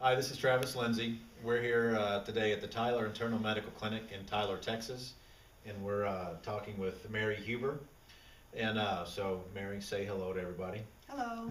Hi, this is Travis Lindsay. We're here today at the Tyler Internal Medical Clinic in Tyler, Texas, and we're talking with Mary Huber. And so, Mary, say hello to everybody. Hello.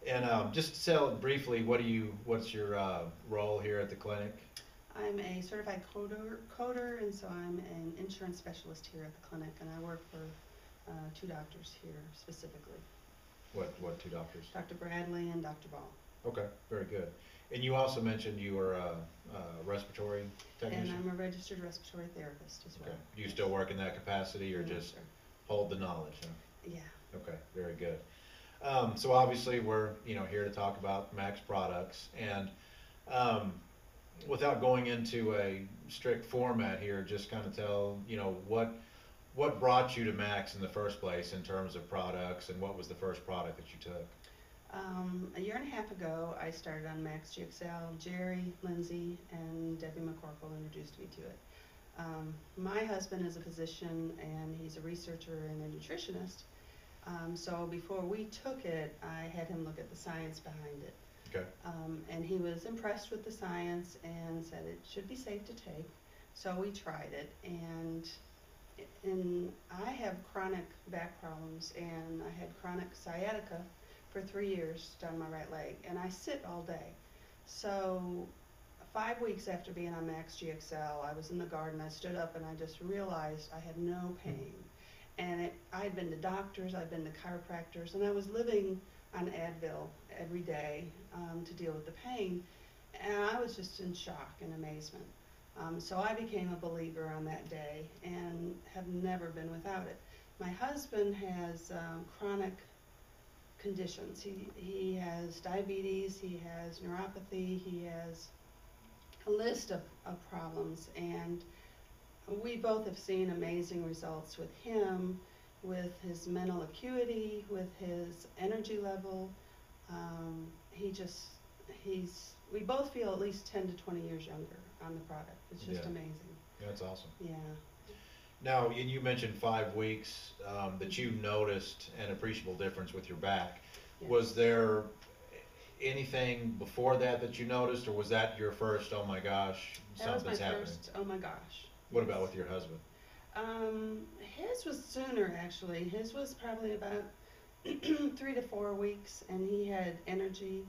And just tell briefly, what's your role here at the clinic? I'm a certified coder, and so I'm an insurance specialist here at the clinic, and I work for two doctors here specifically, What two doctors? Dr. Bradley and Dr. Ball. Okay, very good. And you also mentioned you were a respiratory And technician. I'm a registered respiratory therapist as well. Okay. Do you Yes. still work in that capacity, or Yeah, just sure. hold the knowledge? Huh? Yeah. Okay, very good. So obviously we're here to talk about Max products, and um, without going into a strict format here, just kind of tell what brought you to Max in the first place in terms of products, and what was the first product that you took? A year and a half ago, I started on Max GXL. Jerry, Lindsay, and Debbie McCorkle introduced me to it. My husband is a physician, and he's a researcher and a nutritionist. So before we took it, I had him look at the science behind it. Okay. And he was impressed with the science and said it should be safe to take. So we tried it, and I have chronic back problems, and I had chronic sciatica for 3 years down my right leg, and I sit all day. So 5 weeks after being on Max GXL, I was in the garden, I stood up, and I just realized I had no pain. And I had been to doctors, I'd been to chiropractors, and I was living on Advil every day to deal with the pain. And I was just in shock and amazement. So I became a believer on that day and have never been without it. My husband has chronic conditions. He has diabetes, he has neuropathy, he has a list of problems, and we both have seen amazing results with him, with his mental acuity, with his energy level. He just, we both feel at least 10 to 20 years younger on the product. It's just Yeah, amazing. that's awesome. Yeah. Now, and you mentioned 5 weeks that you noticed an appreciable difference with your back. Yes. Was there anything before that that you noticed, or was that your first, oh my gosh, That was my something's happening? first, oh my gosh. What Yes. about with your husband? His was sooner actually. His was probably about 3 to 4 weeks, and he had energy.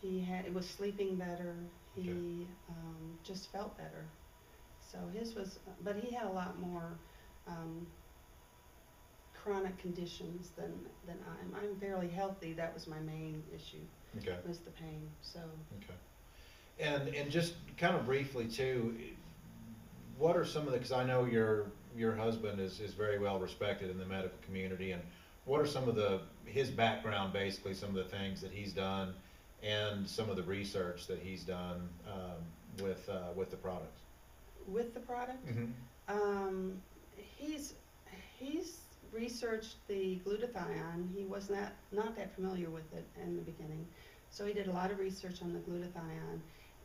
It was sleeping better. Okay. He just felt better. So his was, but he had a lot more um, chronic conditions than I'm fairly healthy. That was my main issue, Okay. was the pain. So Okay. And just kind of briefly too, what are some of the, because I know your husband is very well respected in the medical community, and what are some of his background, basically some of the things that he's done, and some of the research that he's done with the products? with the product, Mm-hmm. um, he's he's researched the glutathione. He was not that familiar with it in the beginning, so he did a lot of research on the glutathione,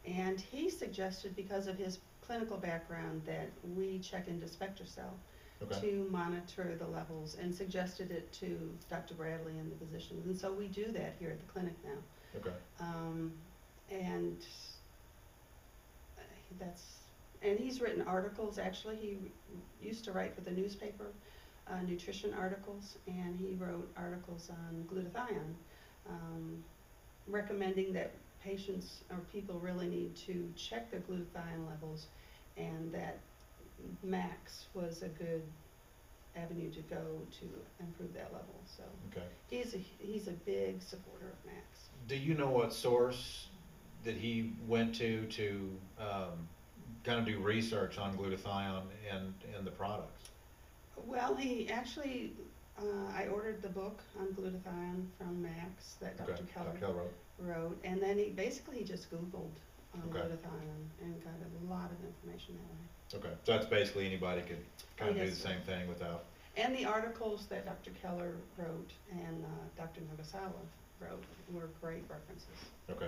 and he suggested, because of his clinical background, that we check into SpectraCell Okay. to monitor the levels, and suggested it to Dr. Bradley and the physicians, and so we do that here at the clinic now. Okay. And that's and he's written articles. Actually, he used to write for the newspaper, nutrition articles, and he wrote articles on glutathione, recommending that patients or people really need to check their glutathione levels, and that Max was a good avenue to go to improve that level. So Okay. he's a big supporter of Max. Do you know what source that he went to kind of do research on glutathione and the products? Well, he actually, I ordered the book on glutathione from Max that Okay. Dr. Keller Dr. Keller. wrote, and then he just Googled Okay. glutathione and got a lot of information that way. Okay. So that's basically anybody could kind of do Yes, the sir. same thing without. And the articles that Dr. Keller wrote and Dr. Nagasawa wrote were great references. Okay.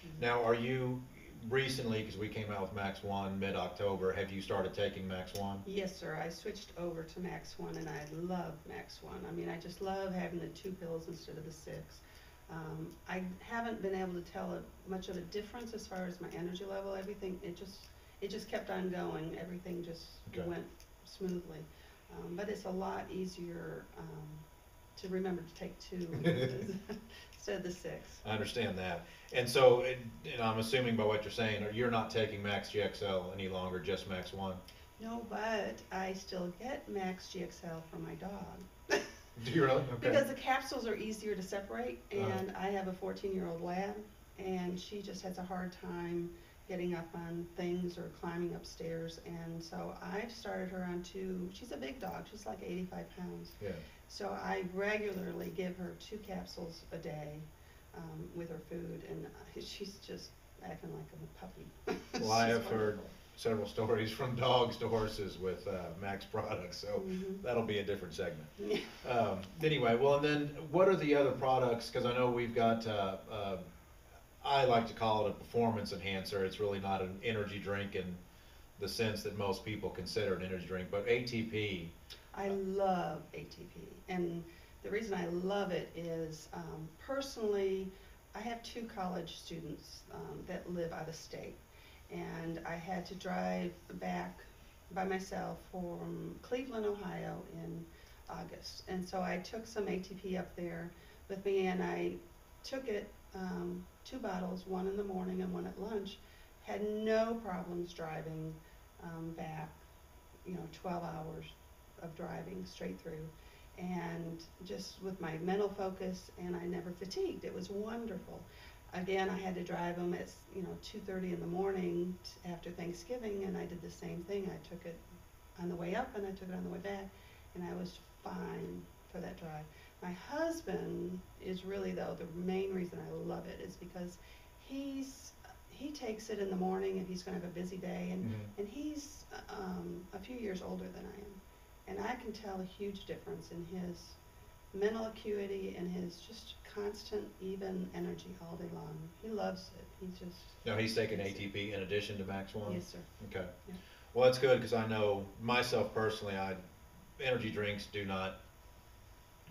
Mhm. Now, are you recently, because we came out with Max One mid-October, have you started taking Max One? Yes, sir. I switched over to Max One, and I love Max One. I mean, I just love having the 2 pills instead of the 6. I haven't been able to tell much of a difference as far as my energy level. Everything, it just kept on going. Everything just Okay. went smoothly. But it's a lot easier to remember to take two instead of the six. I understand that. And so, and I'm assuming by what you're saying, you're not taking Max GXL any longer, just Max 1? No, but I still get Max GXL for my dog. Do you really? Okay. Because the capsules are easier to separate, Uh-huh. and I have a 14-year-old lab, and she just has a hard time getting up on things or climbing upstairs, and so I've started her on two. She's a big dog. She's like 85 pounds. Yeah. So I regularly give her 2 capsules a day with her food, and she's just acting like a puppy. Well, I She's have heard wonderful. several stories from dogs to horses with Max products, so Mhm. that'll be a different segment. Yeah. Anyway, well, and then what are the other products? Because I know we've got, I like to call it a performance enhancer. It's really not an energy drink in the sense that most people consider an energy drink, but ATP. I love ATP, and the reason I love it is personally, I have 2 college students that live out of state, and I had to drive back by myself from Cleveland, Ohio in August, and so I took some ATP up there with me, and I took it 2 bottles, one in the morning and one at lunch. Had no problems driving back, 12 hours of driving straight through, and just with my mental focus, and I never fatigued. It was wonderful. Again, I had to drive them at 2:30 in the morning after Thanksgiving, and I did the same thing. I took it on the way up and I took it on the way back, and I was fine for that drive. My husband is really, though, the main reason I love it is because he takes it in the morning if he's going to have a busy day, and he's a few years older than I am. And I can tell a huge difference in his mental acuity and his just constant, even energy all day long. He loves it. He just. No, he's taking loves it. ATP in addition to Max 1? Yes, sir. Okay. Yeah. Well, that's good because I know myself personally, energy drinks do not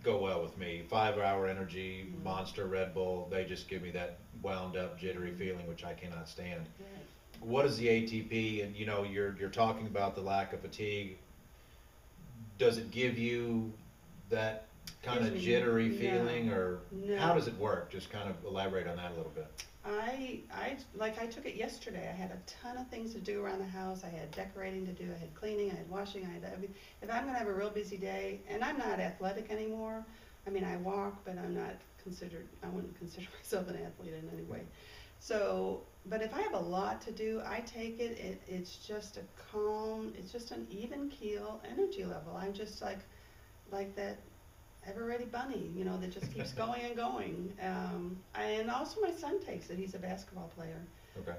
go well with me. 5-hour energy, Mhm. Monster, Red Bull, they just give me that wound up, jittery feeling, which I cannot stand. Right. What is the ATP? And you're talking about the lack of fatigue. Does it give you that kind Gives of me- jittery no, feeling, or no. how does it work? Just kind of elaborate on that a little bit. I took it yesterday. I had a ton of things to do around the house. I had decorating to do, I had cleaning, I had washing, I had everything. If I'm gonna have a real busy day, and I'm not athletic anymore, I mean, I walk, but I wouldn't consider myself an athlete in any way. So, but if I have a lot to do, I take it, it's just a calm, it's just an even keel energy level. I'm just like that ever-ready bunny, that just keeps going and going. And also my son takes it. He's a basketball player. Okay.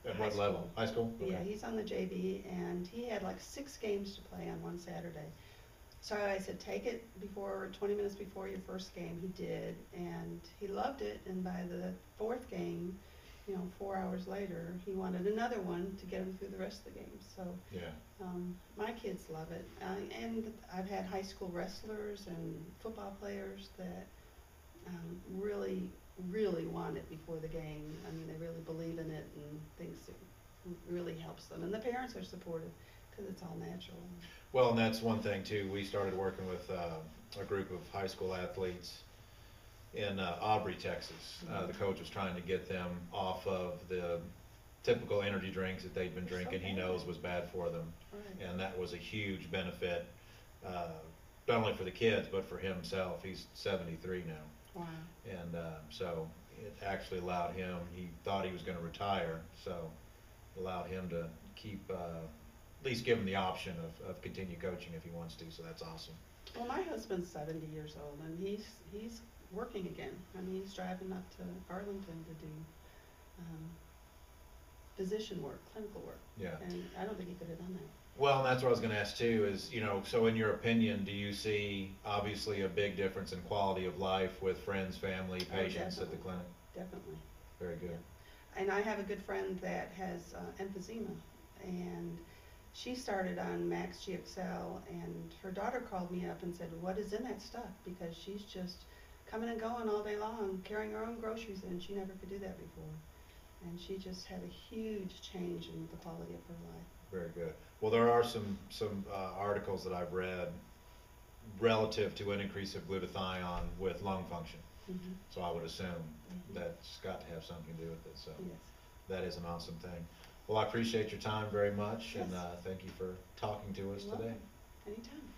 At High what level? school. High school? Yeah, Okay. he's on the JV, and he had like 6 games to play on one Saturday. So I said, take it 20 minutes before your first game. He did, and he loved it. And by the 4th game, 4 hours later, he wanted another one to get him through the rest of the game. So Yeah. my kids love it, and I've had high school wrestlers and football players that really, really want it before the game. I mean, they really believe in it and thinks it really helps them. And the parents are supportive because it's all natural. Well, and that's one thing too. We started working with a group of high school athletes in Aubrey, Texas. The coach was trying to get them off of the typical energy drinks that they'd been They're so drinking. He bad. knows was bad for them, Right. and that was a huge benefit, not only for the kids but for himself. He's 73 now, Wow. and so it actually allowed him. He thought he was going to retire, so allowed him to keep. At least give him the option of continue coaching if he wants to, so that's awesome. Well, my husband's 70 years old, and he's working again. I mean, he's driving up to Arlington to do physician work, clinical work. Yeah. And I don't think he could have done that. Well, and that's what I was going to ask too is, so in your opinion, do you see obviously a big difference in quality of life with friends, family, patients at the definitely. clinic? Definitely. Very good. Yeah. And I have a good friend that has emphysema, and she started on Max GXL, and her daughter called me up and said, what is in that stuff? Because she's just coming and going all day long, carrying her own groceries in. She never could do that before. And she just had a huge change in the quality of her life. Very good. Well, there are some articles that I've read relative to an increase of glutathione with lung function. Mm-hmm. So I would assume that's got to have something to do with it. So Yes. that is an awesome thing. Well, I appreciate your time very much, and Yes. thank you for talking to us You're today. welcome. Anytime.